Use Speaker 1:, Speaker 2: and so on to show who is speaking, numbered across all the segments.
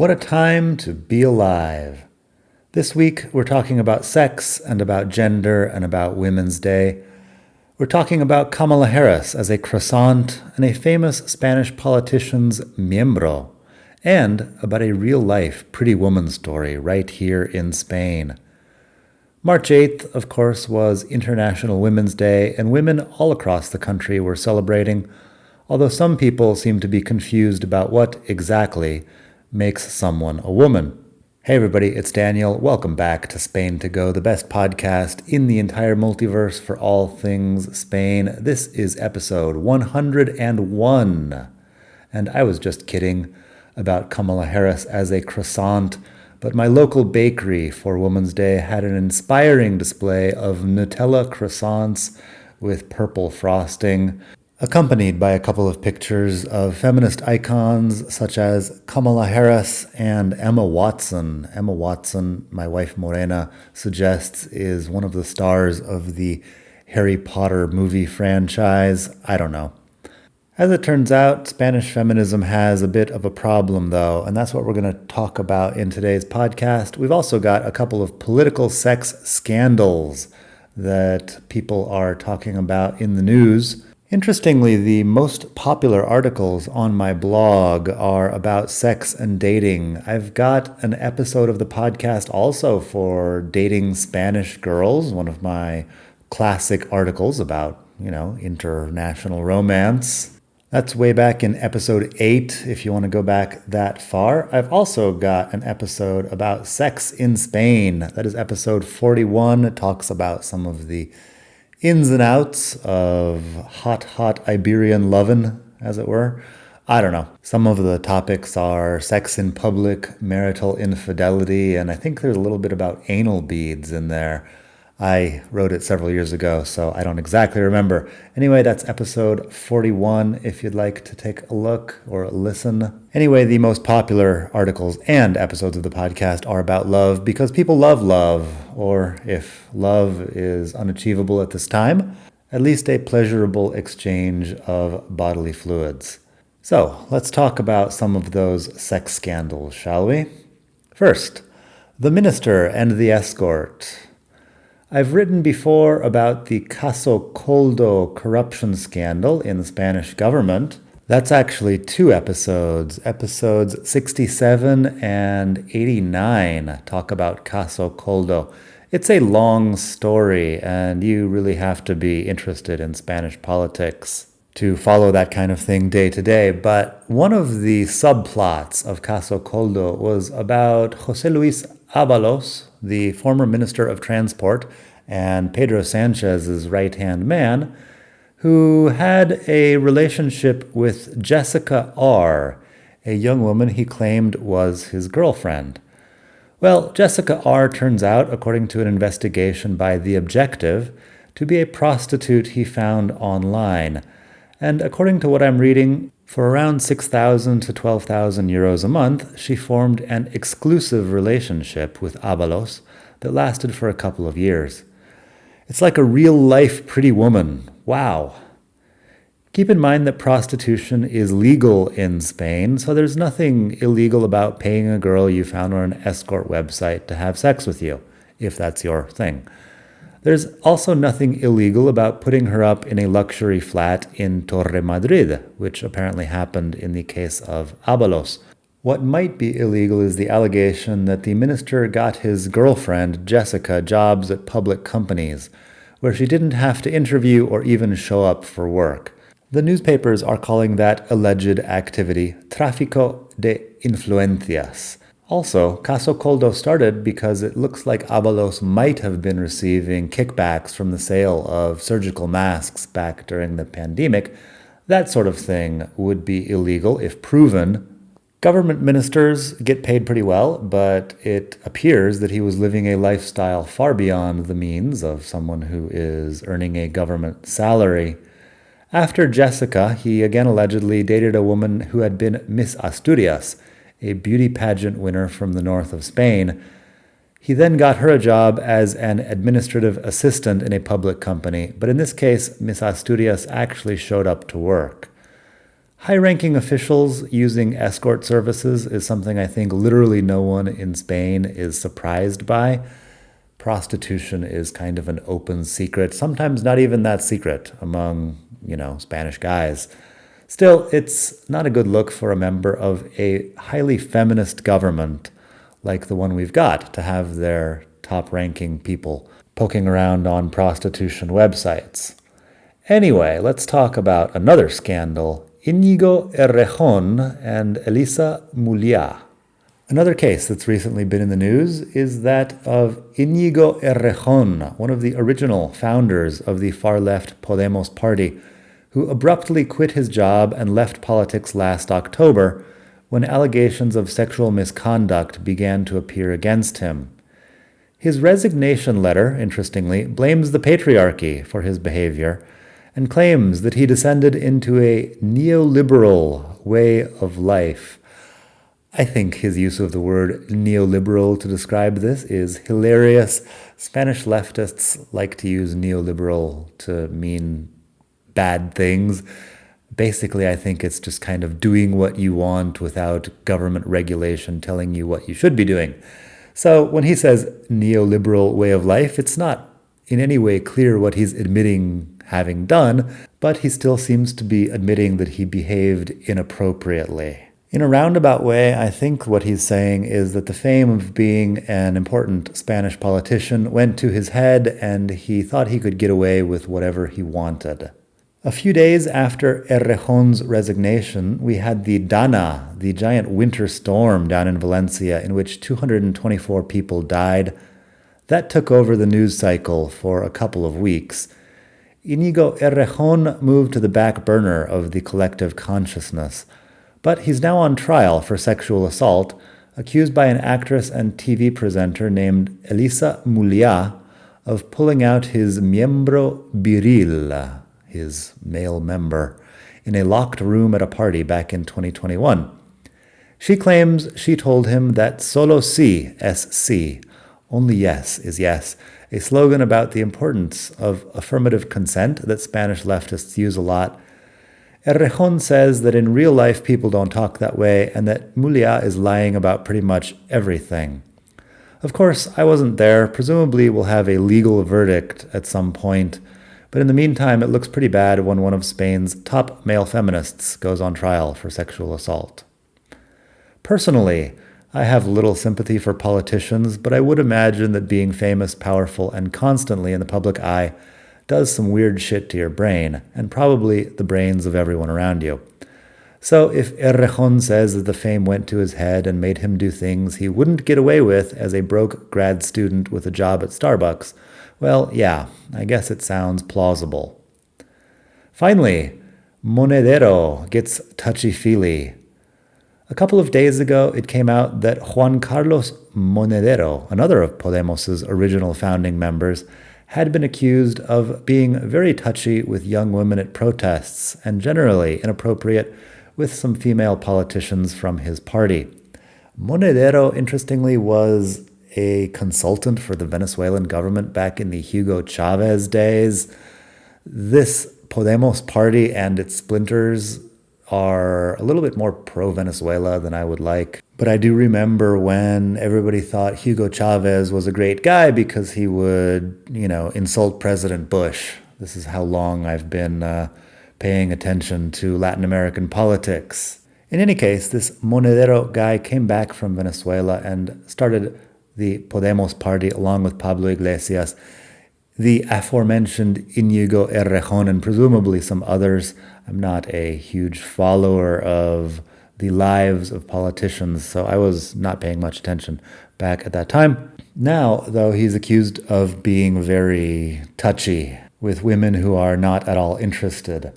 Speaker 1: What a time to be alive. This week, we're talking about sex and about gender and about Women's Day. We're talking about Kamala Harris as a croissant and a famous Spanish politician's miembro, and about a real-life Pretty Woman story right here in Spain. March 8th, of course, was International Women's Day, and women all across the country were celebrating, although some people seem to be confused about what exactly makes someone a woman. Hey everybody, it's Daniel. Welcome back to Spain to Go, the best podcast in the entire multiverse for all things Spain. This is episode 101. And I was just kidding about Kamala Harris as a croissant, but my local bakery for Women's Day had an inspiring display of Nutella croissants with purple frosting, accompanied by a couple of pictures of feminist icons such as Kamala Harris and Emma Watson. Emma Watson, my wife Morena suggests, is one of the stars of the Harry Potter movie franchise. I don't know. As it turns out, Spanish feminism has a bit of a problem, though, and that's what we're going to talk about in today's podcast. We've also got a couple of political sex scandals that people are talking about in the news. Interestingly, the most popular articles on my blog are about sex and dating. I've got an episode of the podcast also for dating Spanish girls, one of my classic articles about, international romance. That's way back in episode 8, if you want to go back that far. I've also got an episode about sex in Spain. That is episode 41. It talks about some of the ins and outs of hot Iberian lovin', as it were. I don't know. Some of the topics are sex in public, marital infidelity, and I think there's a little bit about anal beads in there. I wrote it several years ago, so I don't exactly remember. Anyway, that's episode 41 if you'd like to take a look or listen. Anyway, the most popular articles and episodes of the podcast are about love because people love love, or if love is unachievable at this time, at least a pleasurable exchange of bodily fluids. So, let's talk about some of those sex scandals, shall we? First, the minister and the escort. I've written before about the Caso Coldo corruption scandal in the Spanish government. That's actually 2 episodes. Episodes 67 and 89 talk about Caso Coldo. It's a long story, and you really have to be interested in Spanish politics to follow that kind of thing day to day. But one of the subplots of Caso Coldo was about José Luis Ábalos, the former Minister of Transport and Pedro Sanchez's right-hand man, who had a relationship with Jessica R., a young woman he claimed was his girlfriend. Well, Jessica R. turns out, according to an investigation by The Objective, to be a prostitute he found online. And according to what I'm reading, for around 6,000 to 12,000 euros a month, she formed an exclusive relationship with Ábalos that lasted for a couple of years. It's like a real-life Pretty Woman. Wow. Keep in mind that prostitution is legal in Spain, so there's nothing illegal about paying a girl you found on an escort website to have sex with you, if that's your thing. There's also nothing illegal about putting her up in a luxury flat in Torre Madrid, which apparently happened in the case of Ábalos. What might be illegal is the allegation that the minister got his girlfriend, Jessica, jobs at public companies, where she didn't have to interview or even show up for work. The newspapers are calling that alleged activity tráfico de influencias. Also, Caso Coldo started because it looks like Ábalos might have been receiving kickbacks from the sale of surgical masks back during the pandemic. That sort of thing would be illegal if proven. Government ministers get paid pretty well, but it appears that he was living a lifestyle far beyond the means of someone who is earning a government salary. After Jessica, he again allegedly dated a woman who had been Miss Asturias, a beauty pageant winner from the north of Spain. He then got her a job as an administrative assistant in a public company, but in this case, Miss Asturias actually showed up to work. High-ranking officials using escort services is something I think literally no one in Spain is surprised by. Prostitution is kind of an open secret, sometimes not even that secret among, Spanish guys. Still, it's not a good look for a member of a highly feminist government like the one we've got to have their top-ranking people poking around on prostitution websites. Anyway, let's talk about another scandal, Íñigo Errejón and Elisa Mulia. Another case that's recently been in the news is that of Íñigo Errejón, one of the original founders of the far-left Podemos party, who abruptly quit his job and left politics last October when allegations of sexual misconduct began to appear against him. His resignation letter, interestingly, blames the patriarchy for his behavior and claims that he descended into a neoliberal way of life. I think his use of the word neoliberal to describe this is hilarious. Spanish leftists like to use neoliberal to mean bad things. Basically, I think it's just kind of doing what you want without government regulation telling you what you should be doing. So when he says neoliberal way of life, it's not in any way clear what he's admitting having done, but he still seems to be admitting that he behaved inappropriately. In a roundabout way, I think what he's saying is that the fame of being an important Spanish politician went to his head and he thought he could get away with whatever he wanted. A few days after Errejón's resignation, we had the Dana, the giant winter storm down in Valencia, in which 224 people died. That took over the news cycle for a couple of weeks. Íñigo Errejón moved to the back burner of the collective consciousness, but he's now on trial for sexual assault, accused by an actress and TV presenter named Elisa Mulia of pulling out his miembro viril, his male member, in a locked room at a party back in 2021. She claims she told him that solo sí es sí, only yes is yes, a slogan about the importance of affirmative consent that Spanish leftists use a lot. Errejón says that in real life people don't talk that way and that Mulia is lying about pretty much everything. Of course, I wasn't there. Presumably we'll have a legal verdict at some point, but in the meantime it looks pretty bad when one of Spain's top male feminists goes on trial for sexual assault. Personally, I have little sympathy for politicians, but I would imagine that being famous, powerful, and constantly in the public eye does some weird shit to your brain, and probably the brains of everyone around you. So if Errejón says that the fame went to his head and made him do things he wouldn't get away with as a broke grad student with a job at Starbucks, well, yeah, I guess it sounds plausible. Finally, Monedero gets touchy-feely. A couple of days ago, it came out that Juan Carlos Monedero, another of Podemos' original founding members, had been accused of being very touchy with young women at protests and generally inappropriate with some female politicians from his party. Monedero, interestingly, was a consultant for the Venezuelan government back in the Hugo Chavez days. This Podemos party and its splinters are a little bit more pro-Venezuela than I would like. But I do remember when everybody thought Hugo Chavez was a great guy because he would, insult President Bush. This is how long I've been paying attention to Latin American politics. In any case, this Monedero guy came back from Venezuela and started the Podemos party along with Pablo Iglesias, the aforementioned Íñigo Errejón, and presumably some others. I'm not a huge follower of the lives of politicians, so I was not paying much attention back at that time. Now, though, he's accused of being very touchy with women who are not at all interested.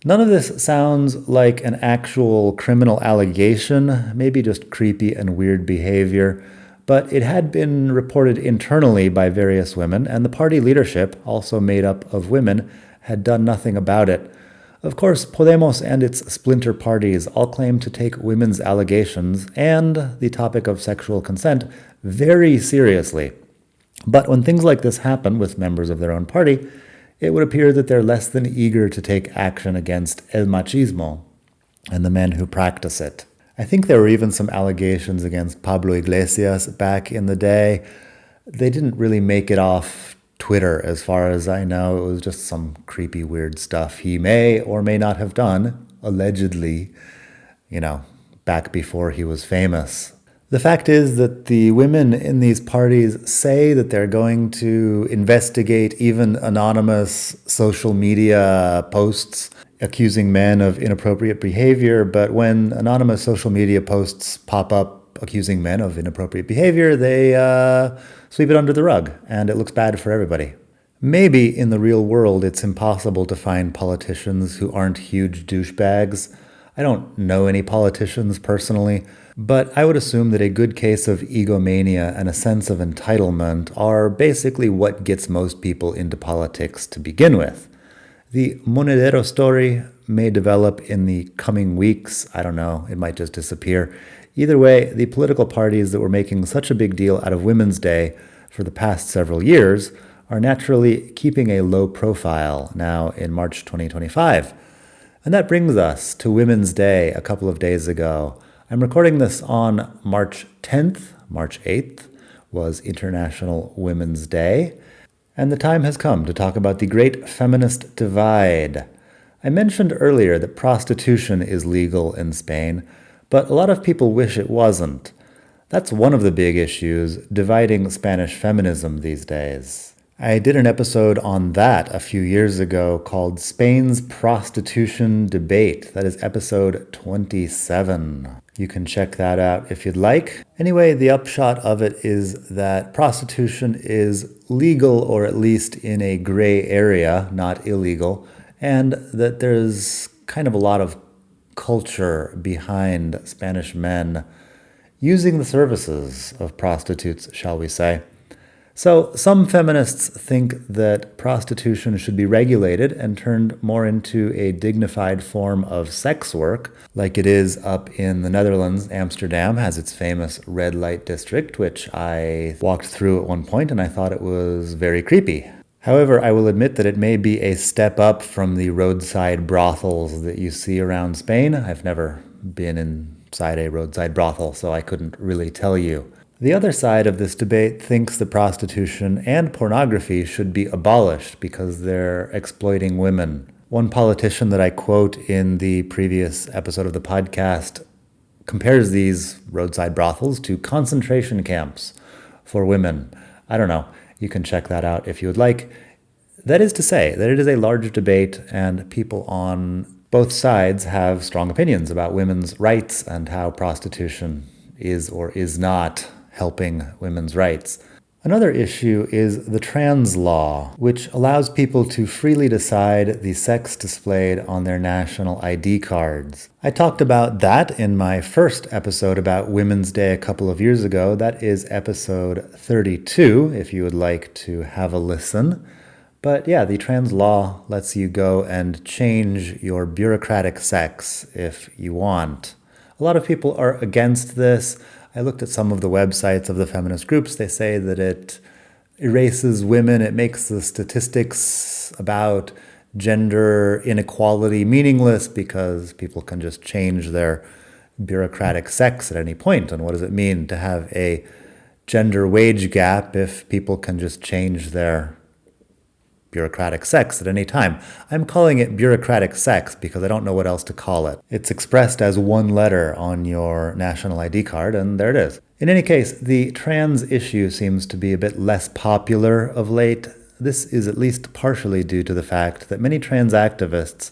Speaker 1: None of this sounds like an actual criminal allegation, maybe just creepy and weird behavior, but it had been reported internally by various women, and the party leadership, also made up of women, had done nothing about it. Of course, Podemos and its splinter parties all claim to take women's allegations and the topic of sexual consent very seriously. But when things like this happen with members of their own party, it would appear that they're less than eager to take action against el machismo. and the men who practice it. I think there were even some allegations against Pablo Iglesias back in the day. They didn't really make it off Twitter, as far as I know. It was just some creepy, weird stuff he may or may not have done, allegedly, back before he was famous. The fact is that the women in these parties say that they're going to investigate even anonymous social media posts accusing men of inappropriate behavior, but when anonymous social media posts pop up accusing men of inappropriate behavior, they sweep it under the rug, and it looks bad for everybody. Maybe in the real world it's impossible to find politicians who aren't huge douchebags. I don't know any politicians personally, but I would assume that a good case of egomania and a sense of entitlement are basically what gets most people into politics to begin with. The Monedero story may develop in the coming weeks. I don't know, it might just disappear. Either way, the political parties that were making such a big deal out of Women's Day for the past several years are naturally keeping a low profile now in March 2025. And that brings us to Women's Day a couple of days ago. I'm recording this on March 10th. March 8th was International Women's Day. And the time has come to talk about the great feminist divide. I mentioned earlier that prostitution is legal in Spain, but a lot of people wish it wasn't. That's one of the big issues dividing Spanish feminism these days. I did an episode on that a few years ago called Spain's Prostitution Debate. That is episode 27. You can check that out if you'd like. Anyway, the upshot of it is that prostitution is legal, or at least in a gray area, not illegal, and that there's kind of a lot of culture behind Spanish men using the services of prostitutes, shall we say. So some feminists think that prostitution should be regulated and turned more into a dignified form of sex work, like it is up in the Netherlands. Amsterdam has its famous red light district, which I walked through at one point and I thought it was very creepy. However, I will admit that it may be a step up from the roadside brothels that you see around Spain. I've never been inside a roadside brothel, so I couldn't really tell you. The other side of this debate thinks that prostitution and pornography should be abolished because they're exploiting women. One politician that I quote in the previous episode of the podcast compares these roadside brothels to concentration camps for women. I don't know. You can check that out if you would like. That is to say that it is a large debate, and people on both sides have strong opinions about women's rights and how prostitution is or is not helping women's rights. Another issue is the trans law, which allows people to freely decide the sex displayed on their national ID cards. I talked about that in my first episode about Women's Day a couple of years ago. That is episode 32, if you would like to have a listen. But yeah, the trans law lets you go and change your bureaucratic sex if you want. A lot of people are against this. I looked at some of the websites of the feminist groups. They say that it erases women. It makes the statistics about gender inequality meaningless because people can just change their bureaucratic sex at any point. And what does it mean to have a gender wage gap if people can just change their bureaucratic sex at any time? I'm calling it bureaucratic sex because I don't know what else to call it. It's expressed as one letter on your national ID card, and there it is. In any case, the trans issue seems to be a bit less popular of late. This is at least partially due to the fact that many trans activists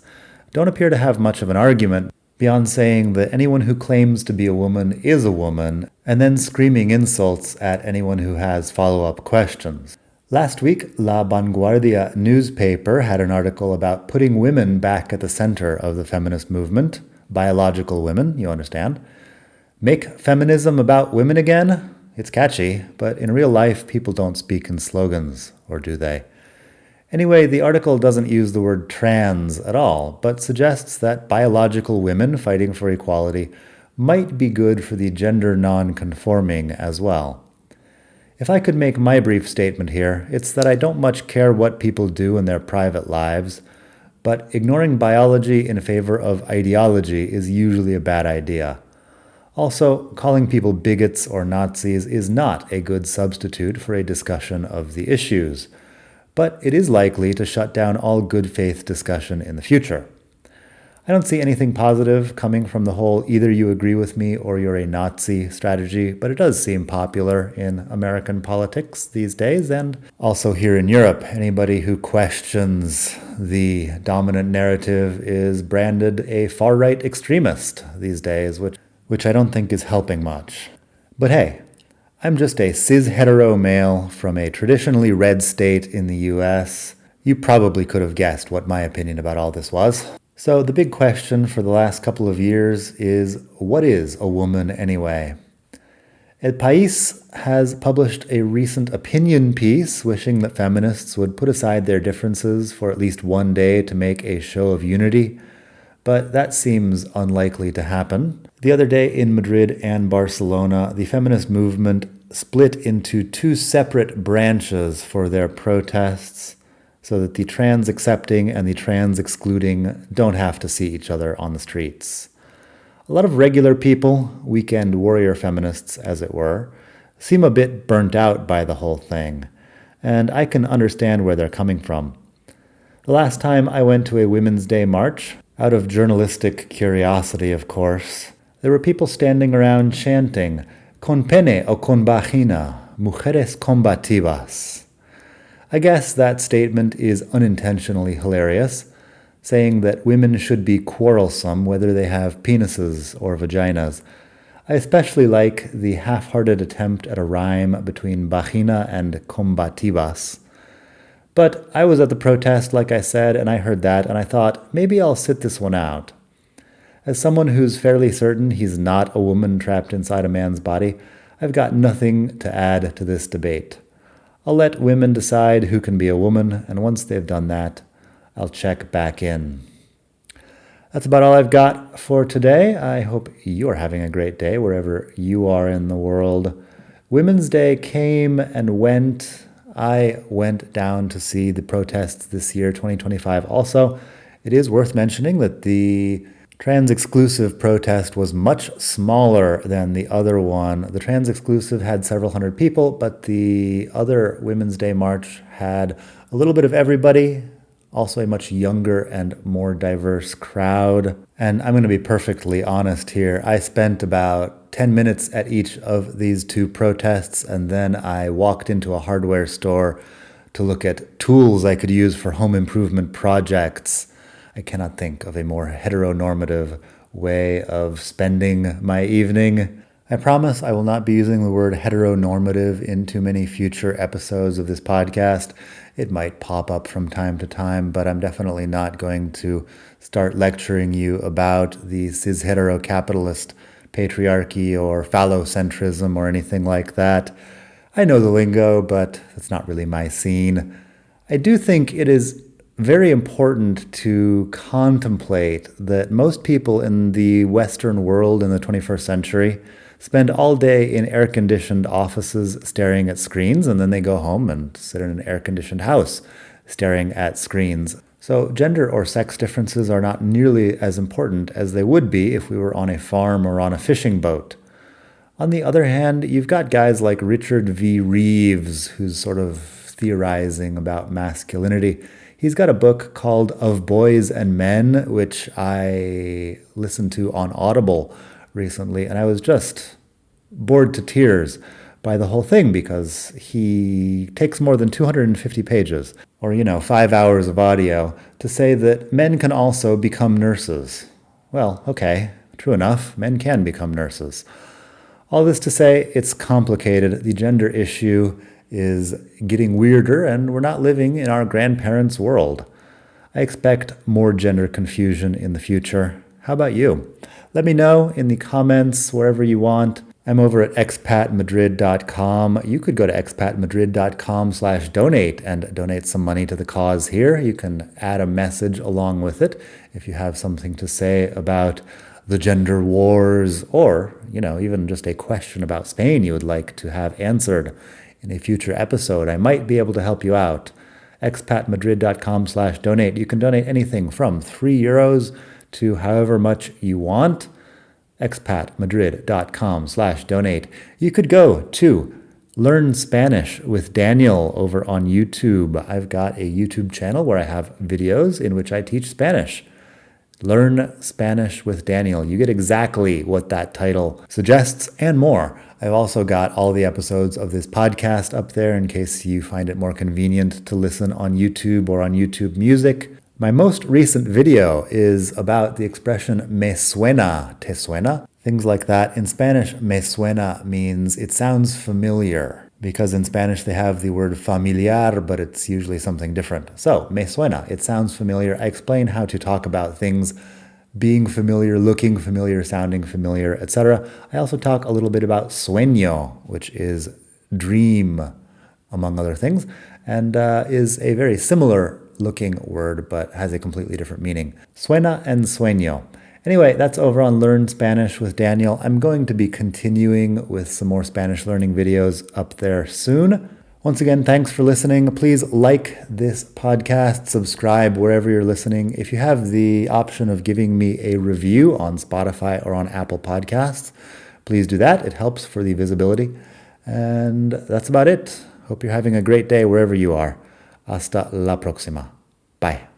Speaker 1: don't appear to have much of an argument beyond saying that anyone who claims to be a woman is a woman, and then screaming insults at anyone who has follow-up questions. Last week, La Vanguardia newspaper had an article about putting women back at the center of the feminist movement. Biological women, you understand. Make feminism about women again? It's catchy, but in real life, people don't speak in slogans, or do they? Anyway, the article doesn't use the word trans at all, but suggests that biological women fighting for equality might be good for the gender non-conforming as well. If I could make my brief statement here, it's that I don't much care what people do in their private lives, but ignoring biology in favor of ideology is usually a bad idea. Also, calling people bigots or Nazis is not a good substitute for a discussion of the issues, but it is likely to shut down all good faith discussion in the future. I don't see anything positive coming from the whole either you agree with me or you're a Nazi strategy, but it does seem popular in American politics these days and also here in Europe. Anybody who questions the dominant narrative is branded a far-right extremist these days, which I don't think is helping much. But hey, I'm just a cis-hetero male from a traditionally red state in the US. You probably could have guessed what my opinion about all this was. So the big question for the last couple of years is, what is a woman anyway? El País has published a recent opinion piece wishing that feminists would put aside their differences for at least one day to make a show of unity, but that seems unlikely to happen. The other day in Madrid and Barcelona, the feminist movement split into two separate branches for their protests, so that the trans-accepting and the trans-excluding don't have to see each other on the streets. A lot of regular people, weekend warrior feminists as it were, seem a bit burnt out by the whole thing, and I can understand where they're coming from. The last time I went to a Women's Day march, out of journalistic curiosity of course, there were people standing around chanting, "Con pene o con vagina, mujeres combativas." I guess that statement is unintentionally hilarious, saying that women should be quarrelsome whether they have penises or vaginas. I especially like the half-hearted attempt at a rhyme between vagina and combativas. But I was at the protest, like I said, and I heard that, and I thought, maybe I'll sit this one out. As someone who's fairly certain he's not a woman trapped inside a man's body, I've got nothing to add to this debate. I'll let women decide who can be a woman, and once they've done that, I'll check back in. That's about all I've got for today. I hope you're having a great day wherever you are in the world. Women's Day came and went. I went down to see the protests this year, 2025. Also, it is worth mentioning that the trans-exclusive protest was much smaller than the other one. The trans-exclusive had several hundred people, but the other Women's Day march had a little bit of everybody, also a much younger and more diverse crowd. And I'm going to be perfectly honest here. I spent about 10 minutes at each of these two protests, and then I walked into a hardware store to look at tools I could use for home improvement projects. I cannot think of a more heteronormative way of spending my evening. I promise I will not be using the word heteronormative in too many future episodes of this podcast. It might pop up from time to time, but I'm definitely not going to start lecturing you about the cis-hetero-capitalist patriarchy or phallocentrism or anything like that. I know the lingo, but it's not really my scene. I do think it is very important to contemplate that most people in the Western world in the 21st century spend all day in air-conditioned offices staring at screens, and then they go home and sit in an air-conditioned house staring at screens. So gender or sex differences are not nearly as important as they would be if we were on a farm or on a fishing boat. On the other hand, you've got guys like Richard V. Reeves, who's sort of theorizing about masculinity. He's got a book called Of Boys and Men, which I listened to on Audible recently, and I was just bored to tears by the whole thing because he takes more than 250 pages, or 5 hours of audio, to say that men can also become nurses. Well, okay, true enough, men can become nurses. All this to say, it's complicated. The gender issue is getting weirder, and we're not living in our grandparents' world. I expect more gender confusion in the future. How about you? Let me know in the comments wherever you want. I'm over at expatmadrid.com. You could go to expatmadrid.com/donate and donate some money to the cause here. You can add a message along with it if you have something to say about the gender wars, or, even just a question about Spain you would like to have answered in a future episode. I might be able to help you out. expatmadrid.com/donate. You can donate anything from €3 to however much you want. expatmadrid.com/donate. You could go to Learn Spanish with Daniel over on YouTube. I've got a YouTube channel where I have videos in which I teach Spanish. Learn Spanish with Daniel. You get exactly what that title suggests and more. I've also got all the episodes of this podcast up there in case you find it more convenient to listen on YouTube or on YouTube Music. My most recent video is about the expression me suena, te suena, things like that. In Spanish, me suena means it sounds familiar, because in Spanish they have the word familiar, but it's usually something different. So, me suena, it sounds familiar. I explain how to talk about things being familiar, looking familiar, sounding familiar, etc. I also talk a little bit about sueño, which is dream, among other things, and is a very similar looking word, but has a completely different meaning. Suena and sueño. Anyway, that's over on Learn Spanish with Daniel. I'm going to be continuing with some more Spanish learning videos up there soon. Once again, thanks for listening. Please like this podcast, subscribe wherever you're listening. If you have the option of giving me a review on Spotify or on Apple Podcasts, please do that. It helps for the visibility. And that's about it. Hope you're having a great day wherever you are. Hasta la próxima. Bye.